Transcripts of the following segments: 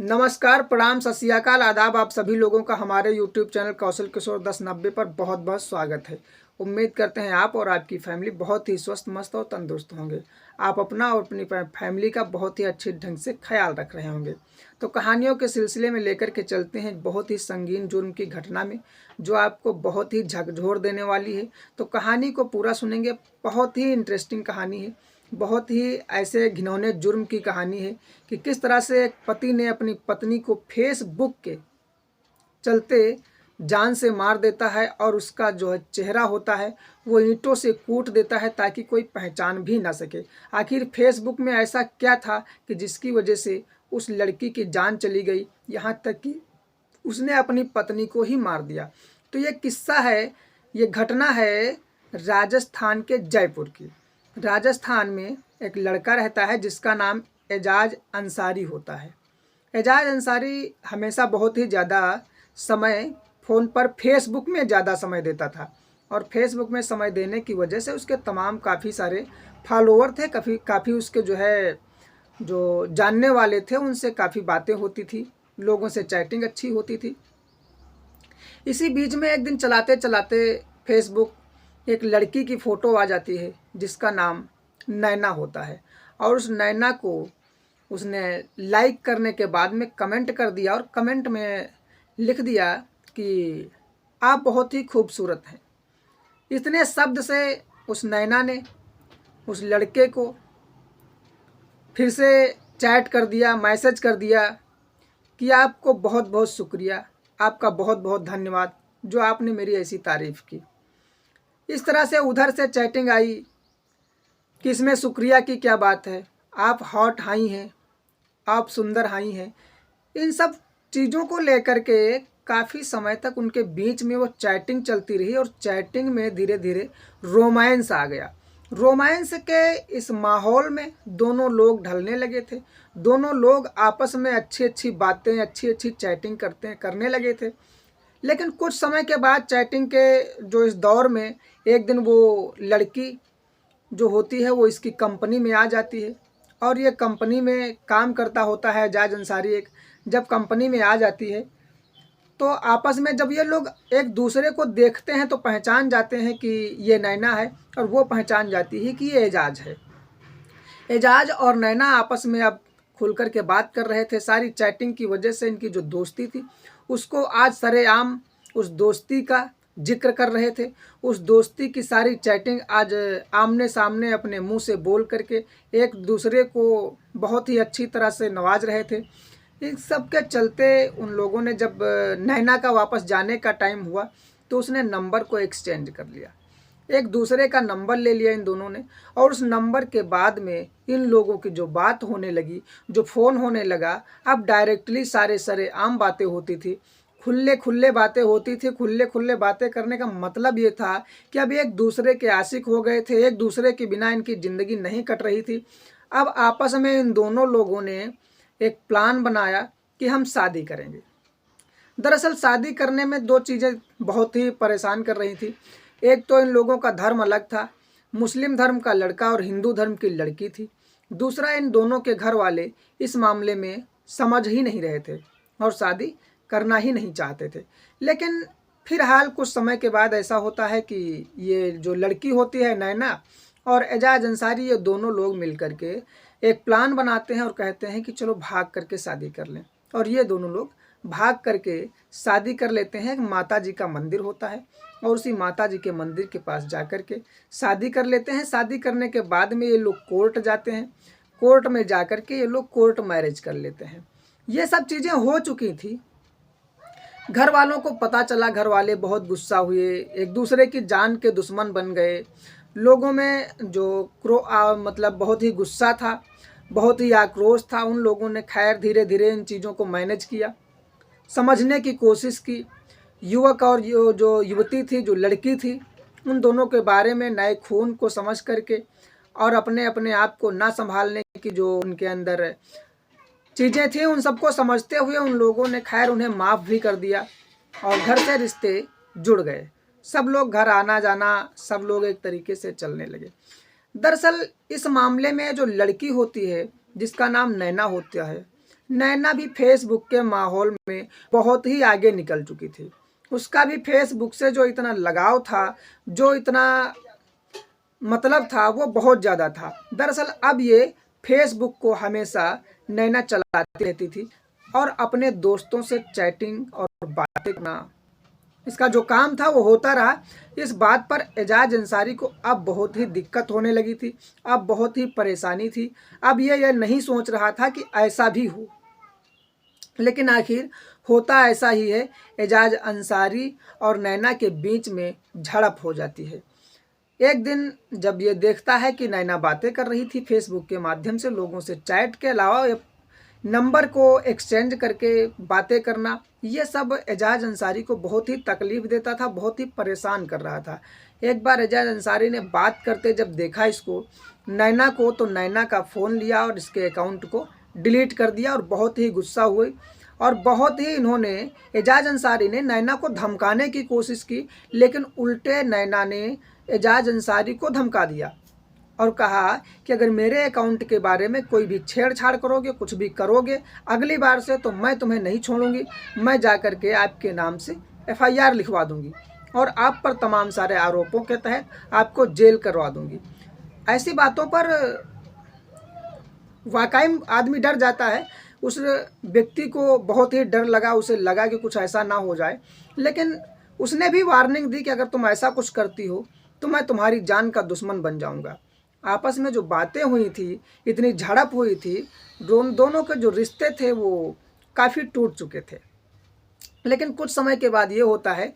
नमस्कार, प्रणाम, सत श्री अकाल, आदाब। आप सभी लोगों का हमारे YouTube चैनल कौशल किशोर 1090 पर बहुत बहुत स्वागत है। उम्मीद करते हैं आप और आपकी फैमिली बहुत ही स्वस्थ, मस्त और तंदुरुस्त होंगे। आप अपना और अपनी फैमिली का बहुत ही अच्छे ढंग से ख्याल रख रहे होंगे। तो कहानियों के सिलसिले में लेकर के चलते हैं बहुत ही संगीन जुर्म की घटना में, जो आपको बहुत ही झकझोर देने वाली है। तो कहानी को पूरा सुनेंगे। बहुत ही इंटरेस्टिंग कहानी है। बहुत ही ऐसे घिनौने जुर्म की कहानी है कि किस तरह से एक पति ने अपनी पत्नी को फेसबुक के चलते जान से मार देता है और उसका जो है चेहरा होता है वो ईंटों से कूट देता है ताकि कोई पहचान भी ना सके। आखिर फेसबुक में ऐसा क्या था कि जिसकी वजह से उस लड़की की जान चली गई, यहाँ तक कि उसने अपनी पत्नी को ही मार दिया। तो ये किस्सा है, ये घटना है राजस्थान के जयपुर की। राजस्थान में एक लड़का रहता है जिसका नाम एजाज अंसारी होता है। एजाज अंसारी हमेशा बहुत ही ज़्यादा समय फ़ोन पर फेसबुक में ज़्यादा समय देता था और फेसबुक में समय देने की वजह से उसके तमाम काफ़ी सारे फॉलोअर थे। काफ़ी उसके जो जानने वाले थे उनसे काफ़ी बातें होती थी, लोगों से चैटिंग अच्छी होती थी। इसी बीच में एक दिन चलाते चलाते फेसबुक एक लड़की की फ़ोटो आ जाती है जिसका नाम नैना होता है और उस नैना को उसने लाइक करने के बाद में कमेंट कर दिया और कमेंट में लिख दिया कि आप बहुत ही खूबसूरत हैं। इतने शब्द से उस नैना ने उस लड़के को फिर से चैट कर दिया, मैसेज कर दिया कि आपको बहुत बहुत शुक्रिया, आपका बहुत बहुत धन्यवाद जो आपने मेरी ऐसी तारीफ़ की। इस तरह से उधर से चैटिंग आई कि इसमें शुक्रिया की क्या बात है, आप हॉट हाई हैं, आप सुंदर हाई हैं। इन सब चीज़ों को लेकर के काफ़ी समय तक उनके बीच में वो चैटिंग चलती रही और चैटिंग में धीरे धीरे रोमांस आ गया। रोमांस के इस माहौल में दोनों लोग ढलने लगे थे। दोनों लोग आपस में अच्छी अच्छी बातें, अच्छी अच्छी चैटिंग करने लगे थे। लेकिन कुछ समय के बाद चैटिंग के जो इस दौर में एक दिन वो लड़की जो होती है वो इसकी कंपनी में आ जाती है और ये कंपनी में काम करता होता है एजाज अंसारी। जब कंपनी में आ जाती है तो आपस में जब ये लोग एक दूसरे को देखते हैं तो पहचान जाते हैं कि ये नैना है और वो पहचान जाती है कि ये एजाज है। एजाज और नैना आपस में अब खुल कर के बात कर रहे थे। सारी चैटिंग की वजह से इनकी जो दोस्ती थी उसको आज सरेआम उस दोस्ती का जिक्र कर रहे थे। उस दोस्ती की सारी चैटिंग आज आमने सामने अपने मुंह से बोल करके एक दूसरे को बहुत ही अच्छी तरह से नवाज रहे थे। इन सब के चलते उन लोगों ने जब नैना का वापस जाने का टाइम हुआ तो उसने नंबर को एक्सचेंज कर लिया, एक दूसरे का नंबर ले लिया इन दोनों ने। और उस नंबर के बाद में इन लोगों की जो बात होने लगी, जो फ़ोन होने लगा, अब डायरेक्टली सारे आम बातें होती थी, खुले खुले बातें होती थी। खुले खुले बातें करने का मतलब ये था कि अब एक दूसरे के आशिक हो गए थे, एक दूसरे के बिना इनकी ज़िंदगी नहीं कट रही थी। अब आपस में इन दोनों लोगों ने एक प्लान बनाया कि हम शादी करेंगे। दरअसल शादी करने में दो चीज़ें बहुत ही परेशान कर रही थी। एक तो इन लोगों का धर्म अलग था, मुस्लिम धर्म का लड़का और हिंदू धर्म की लड़की थी। दूसरा, इन दोनों के घर वाले इस मामले में समझ ही नहीं रहे थे और शादी करना ही नहीं चाहते थे। लेकिन फिलहाल कुछ समय के बाद ऐसा होता है कि ये जो लड़की होती है नैना और एजाज अंसारी, ये दोनों लोग मिल करके एक प्लान बनाते हैं और कहते हैं कि चलो भाग करके शादी कर लें। और ये दोनों लोग भाग करके शादी कर लेते हैं। एक माता जी का मंदिर होता है और उसी माता जी के मंदिर के पास जा कर के शादी कर लेते हैं। शादी करने के बाद में ये लोग कोर्ट जाते हैं। कोर्ट में जा कर के ये लोग कोर्ट मैरिज कर लेते हैं। ये सब चीज़ें हो चुकी थी। घर वालों को पता चला, घर वाले बहुत गुस्सा हुए, एक दूसरे की जान के दुश्मन बन गए। लोगों में जो मतलब बहुत ही गुस्सा था, बहुत ही आक्रोश था। उन लोगों ने खैर धीरे धीरे इन चीज़ों को मैनेज किया, समझने की कोशिश की। युवक और जो युवती थी, जो लड़की थी, उन दोनों के बारे में नए खून को समझ करके और अपने अपने आप को ना संभालने की जो उनके अंदर चीज़ें थी उन सबको समझते हुए उन लोगों ने खैर उन्हें माफ़ भी कर दिया और घर से रिश्ते जुड़ गए। सब लोग घर आना जाना, सब लोग एक तरीके से चलने लगे। दरअसल इस मामले में जो लड़की होती है जिसका नाम नैना होता है, नैना भी फेसबुक के माहौल में बहुत ही आगे निकल चुकी थी। उसका भी फेसबुक से जो इतना लगाव था, जो इतना मतलब था, वो बहुत ज़्यादा था। दरअसल अब ये फेसबुक को हमेशा नैना चलाती रहती थी और अपने दोस्तों से चैटिंग और बातें करना, इसका जो काम था वो होता रहा। इस बात पर एजाज अंसारी को अब बहुत ही दिक्कत होने लगी थी, अब बहुत ही परेशानी थी। अब ये नहीं सोच रहा था कि ऐसा भी हो, लेकिन आखिर होता ऐसा ही है। एजाज अंसारी और नैना के बीच में झड़प हो जाती है। एक दिन जब ये देखता है कि नैना बातें कर रही थी फेसबुक के माध्यम से, लोगों से चैट के अलावा नंबर को एक्सचेंज करके बातें करना, ये सब एजाज अंसारी को बहुत ही तकलीफ देता था, बहुत ही परेशान कर रहा था। एक बार एजाज अंसारी ने बात करते जब देखा इसको नैना को, तो नैना का फ़ोन लिया और इसके अकाउंट को डिलीट कर दिया और बहुत ही गुस्सा हुई। और बहुत ही इन्होंने, एजाज अंसारी ने नैना को धमकाने की कोशिश की, लेकिन उल्टे नैना ने एजाज अंसारी को धमका दिया और कहा कि अगर मेरे अकाउंट के बारे में कोई भी छेड़छाड़ करोगे, कुछ भी करोगे, अगली बार से तो मैं तुम्हें नहीं छोड़ूंगी, मैं जा कर के आपके नाम से FIR लिखवा दूंगी और आप पर तमाम सारे आरोपों के तहत आपको जेल करवा दूंगी। ऐसी बातों पर वाकई आदमी डर जाता है। उस व्यक्ति को बहुत ही डर लगा, उसे लगा कि कुछ ऐसा ना हो जाए, लेकिन उसने भी वार्निंग दी कि अगर तुम ऐसा कुछ करती हो तो मैं तुम्हारी जान का दुश्मन बन जाऊंगा। आपस में जो बातें हुई थी, इतनी झड़प हुई थी, दोनों के जो रिश्ते थे वो काफ़ी टूट चुके थे। लेकिन कुछ समय के बाद ये होता है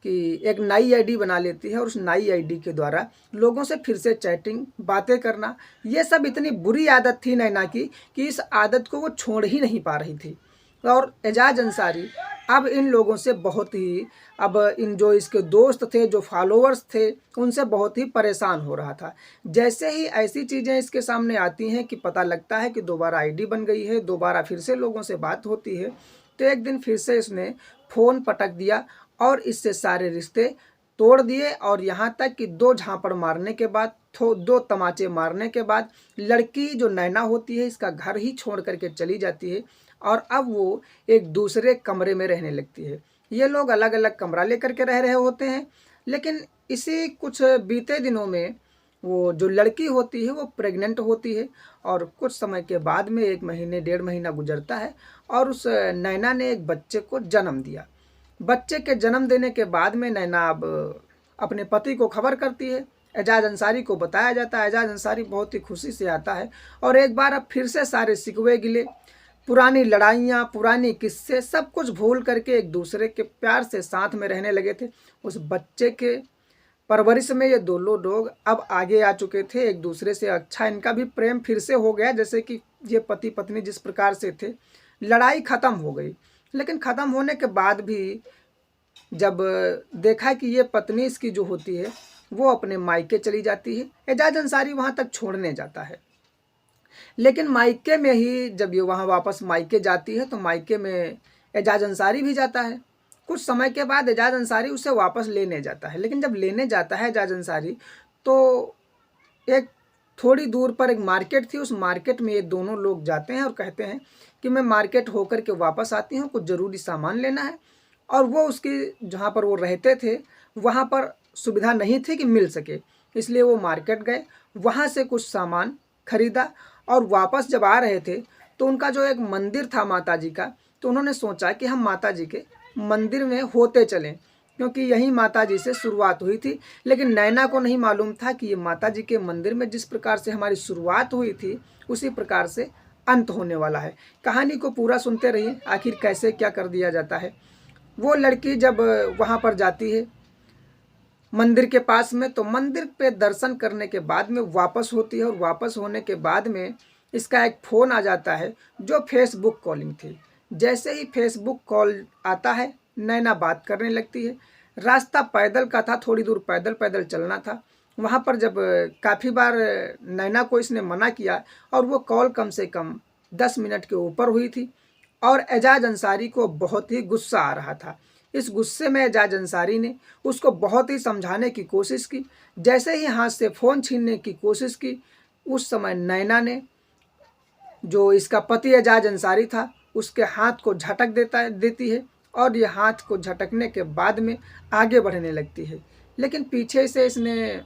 कि एक नई आईडी बना लेती है और उस नई आईडी के द्वारा लोगों से फिर से चैटिंग, बातें करना, ये सब इतनी बुरी आदत थी नैना की कि इस आदत को वो छोड़ ही नहीं पा रही थी। और एजाज अंसारी अब इन लोगों से बहुत ही, अब इन जो इसके दोस्त थे, जो फॉलोअर्स थे, उनसे बहुत ही परेशान हो रहा था। जैसे ही ऐसी चीज़ें इसके सामने आती हैं कि पता लगता है कि दोबारा आईडी बन गई है, दोबारा फिर से लोगों से बात होती है, तो एक दिन फिर से इसने फ़ोन पटक दिया और इससे सारे रिश्ते तोड़ दिए। और यहाँ तक कि 2 झापड़ मारने के बाद, 2 तमाचे मारने के बाद लड़की जो नैना होती है इसका घर ही छोड़ करके चली जाती है और अब वो एक दूसरे कमरे में रहने लगती है। ये लोग अलग अलग कमरा लेकर के रह रहे होते हैं, लेकिन इसी कुछ बीते दिनों में वो जो लड़की होती है वो प्रेग्नेंट होती है और कुछ समय के बाद में 1 महीने 1.5 महीना गुजरता है और उस नैना ने एक बच्चे को जन्म दिया। बच्चे के जन्म देने के बाद में नैना अब अपने पति को खबर करती है, एजाज अंसारी को बताया जाता है। एजाज अंसारी बहुत ही खुशी से आता है और एक बार अब फिर से सारे शिकवे गिले, पुरानी लड़ाइयाँ, पुरानी किस्से, सब कुछ भूल करके एक दूसरे के प्यार से साथ में रहने लगे थे। उस बच्चे के परवरिश में ये दोनों लोग अब आगे आ चुके थे, एक दूसरे से अच्छा इनका भी प्रेम फिर से हो गया। जैसे कि ये पति पत्नी जिस प्रकार से थे, लड़ाई ख़त्म हो गई, लेकिन ख़त्म होने के बाद भी जब देखा कि ये पत्नी इसकी जो होती है वो अपने मायके चली जाती है, एजाज अंसारी वहाँ तक छोड़ने जाता है। लेकिन मायके में ही जब ये वहाँ वापस मायके जाती है तो मायके में एजाज अंसारी भी जाता है। कुछ समय के बाद एजाज अंसारी उसे वापस लेने जाता है, लेकिन जब लेने जाता है एजाज अंसारी तो एक थोड़ी दूर पर एक मार्केट थी, उस मार्केट में ये दोनों लोग जाते हैं और कहते हैं कि मैं मार्केट होकर के वापस आती हूँ, कुछ ज़रूरी सामान लेना है। और वो उसकी जहाँ पर वो रहते थे वहाँ पर सुविधा नहीं थी कि मिल सके, इसलिए वो मार्केट गए, वहाँ से कुछ सामान खरीदा और वापस जब आ रहे थे तो उनका जो एक मंदिर था माता जी का, तो उन्होंने सोचा कि हम माता जी के मंदिर में होते चलें, क्योंकि यही माता जी से शुरुआत हुई थी। लेकिन नैना को नहीं मालूम था कि ये माता जी के मंदिर में जिस प्रकार से हमारी शुरुआत हुई थी उसी प्रकार से अंत होने वाला है। कहानी को पूरा सुनते रहिए, आखिर कैसे क्या कर दिया जाता है। वो लड़की जब वहाँ पर जाती है मंदिर के पास में, तो मंदिर पे दर्शन करने के बाद में वापस होती है और वापस होने के बाद में इसका एक फ़ोन आ जाता है जो फेसबुक कॉलिंग थी। जैसे ही फेसबुक कॉल आता है नैना बात करने लगती है। रास्ता पैदल का था, थोड़ी दूर पैदल पैदल चलना था। वहाँ पर जब काफ़ी बार नैना को इसने मना किया और वो कॉल कम से कम 10 मिनट के ऊपर हुई थी और एजाज अंसारी को बहुत ही गुस्सा आ रहा था। इस गुस्से में एजाज अंसारी ने उसको बहुत ही समझाने की कोशिश की। जैसे ही हाथ से फ़ोन छीनने की कोशिश की, उस समय नैना ने, जो इसका पति एजाज अंसारी था, उसके हाथ को झटक देती है और ये हाथ को झटकने के बाद में आगे बढ़ने लगती है। लेकिन पीछे से इसने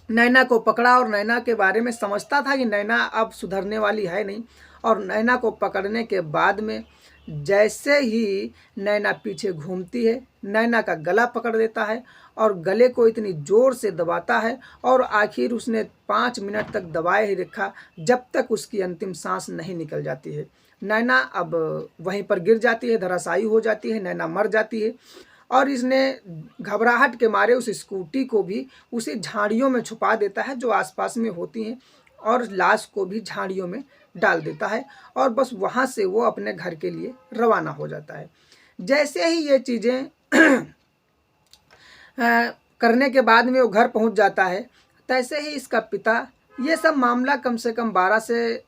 नैना को पकड़ा और नैना के बारे में समझता था कि नैना अब सुधरने वाली है नहीं। और नैना को पकड़ने के बाद में जैसे ही नैना पीछे घूमती है, नैना का गला पकड़ देता है और गले को इतनी ज़ोर से दबाता है और आखिर उसने 5 मिनट तक दबाए ही रखा जब तक उसकी अंतिम सांस नहीं निकल जाती है। नैना अब वहीं पर गिर जाती है, धराशायी हो जाती है, नैना मर जाती है। और इसने घबराहट के मारे उस स्कूटी को भी उसी झाड़ियों में छुपा देता है जो आसपास में होती हैं और लाश को भी झाड़ियों में डाल देता है और बस वहाँ से वो अपने घर के लिए रवाना हो जाता है। जैसे ही ये चीज़ें करने के बाद में वो घर पहुँच जाता है, तैसे ही इसका पिता, ये सब मामला कम से कम 12 से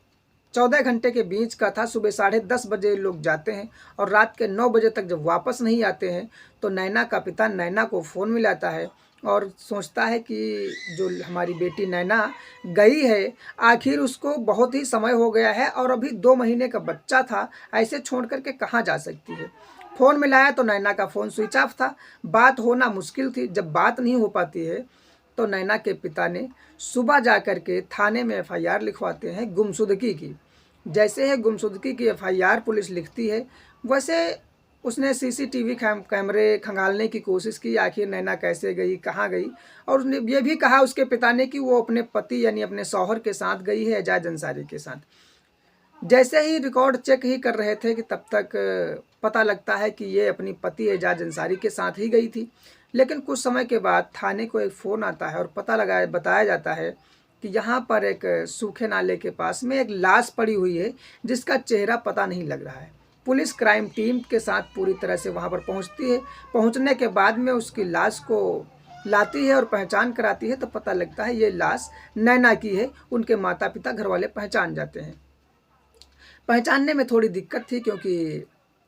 14 घंटे के बीच का था। सुबह 10:30 बजे लोग जाते हैं और रात के 9 बजे तक जब वापस नहीं आते हैं तो नैना का पिता नैना को फ़ोन मिलाता है और सोचता है कि जो हमारी बेटी नैना गई है, आखिर उसको बहुत ही समय हो गया है और अभी 2 महीने का बच्चा था, ऐसे छोड़ कर के कहाँ जा सकती है। फ़ोन मिलाया तो नैना का फ़ोन स्विच ऑफ था, बात होना मुश्किल थी। जब बात नहीं हो पाती है तो नैना के पिता ने सुबह जा कर के थाने में FIR लिखवाते हैं गुमशुदगी की। जैसे ही गुमशुदगी की FIR पुलिस लिखती है, वैसे उसने CCTV कैमरे खंगालने की कोशिश की, आखिर नैना कैसे गई, कहाँ गई। और उसने ये भी कहा उसके पिता ने कि वो अपने पति यानी अपने शौहर के साथ गई है, एजाज अंसारी के साथ। जैसे ही रिकॉर्ड चेक ही कर रहे थे कि तब तक पता लगता है कि ये अपनी पति एजाज अंसारी के साथ ही गई थी। लेकिन कुछ समय के बाद थाने को एक फ़ोन आता है और बताया जाता है कि यहाँ पर एक सूखे नाले के पास में एक लाश पड़ी हुई है जिसका चेहरा पता नहीं लग रहा है। पुलिस क्राइम टीम के साथ पूरी तरह से वहाँ पर पहुँचती है। पहुँचने के बाद में उसकी लाश को लाती है और पहचान कराती है तो पता लगता है ये लाश नैना की है। उनके माता पिता घर वाले पहचान जाते हैं। पहचानने में थोड़ी दिक्कत थी क्योंकि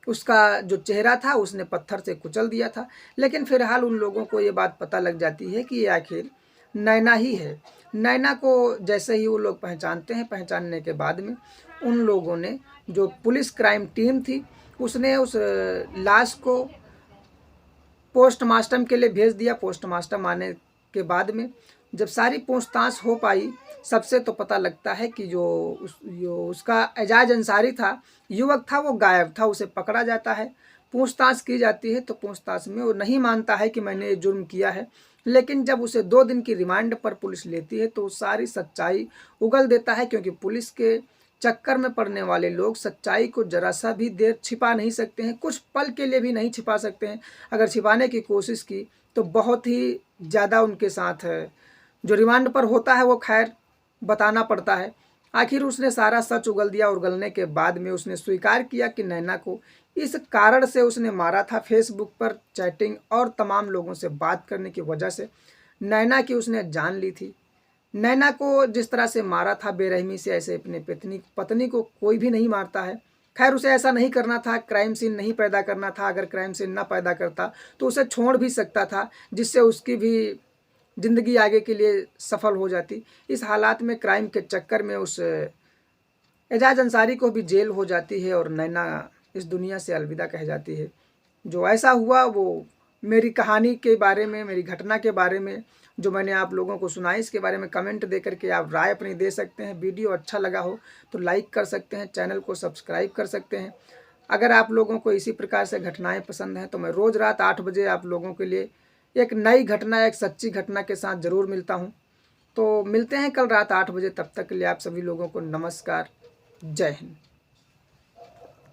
उसका जो चेहरा था उसने पत्थर से कुचल दिया था। लेकिन फिलहाल उन लोगों को ये बात पता लग जाती है कि ये आखिर नैना ही है। नैना को जैसे ही वो लोग पहचानते हैं, पहचानने के बाद में उन लोगों ने, जो पुलिस क्राइम टीम थी, उसने उस लाश को पोस्टमार्टम के लिए भेज दिया। पोस्टमार्टम आने के बाद में जब सारी पूछताछ हो पाई, सबसे तो पता लगता है कि जो उसका एजाज अंसारी था, युवक था, वो गायब था। उसे पकड़ा जाता है, पूछताछ की जाती है तो पूछताछ में वो नहीं मानता है कि मैंने ये जुर्म किया है। लेकिन जब उसे 2 दिन की रिमांड पर पुलिस लेती है तो सारी सच्चाई उगल देता है, क्योंकि पुलिस के चक्कर में पड़ने वाले लोग सच्चाई को जरा सा भी देर छिपा नहीं सकते हैं, कुछ पल के लिए भी नहीं छिपा सकते हैं। अगर छिपाने की कोशिश की तो बहुत ही ज़्यादा उनके साथ जो रिमांड पर होता है वो खैर बताना पड़ता है। आखिर उसने सारा सच उगल दिया। उगलने के बाद में उसने स्वीकार किया कि नैना को इस कारण से उसने मारा था, फेसबुक पर चैटिंग और तमाम लोगों से बात करने की वजह से नैना की उसने जान ली थी। नैना को जिस तरह से मारा था बेरहमी से, ऐसे अपने पत्नी को कोई भी नहीं मारता है। खैर उसे ऐसा नहीं करना था, क्राइम सीन नहीं पैदा करना था। अगर क्राइम सीन ना पैदा करता तो उसे छोड़ भी सकता था, जिससे उसकी भी ज़िंदगी आगे के लिए सफल हो जाती। इस हालात में क्राइम के चक्कर में उस एजाज अंसारी को भी जेल हो जाती है और नैना इस दुनिया से अलविदा कह जाती है। जो ऐसा हुआ वो मेरी कहानी के बारे में, मेरी घटना के बारे में जो मैंने आप लोगों को सुनाई, इसके बारे में कमेंट दे करके आप राय अपनी दे सकते हैं। वीडियो अच्छा लगा हो तो लाइक कर सकते हैं, चैनल को सब्सक्राइब कर सकते हैं। अगर आप लोगों को इसी प्रकार से घटनाएं पसंद हैं तो मैं रोज़ रात 8 बजे आप लोगों के लिए एक नई घटना, एक सच्ची घटना के साथ ज़रूर मिलता हूं। तो मिलते हैं कल रात 8 बजे। तब तक के लिए आप सभी लोगों को नमस्कार। जय हिंद।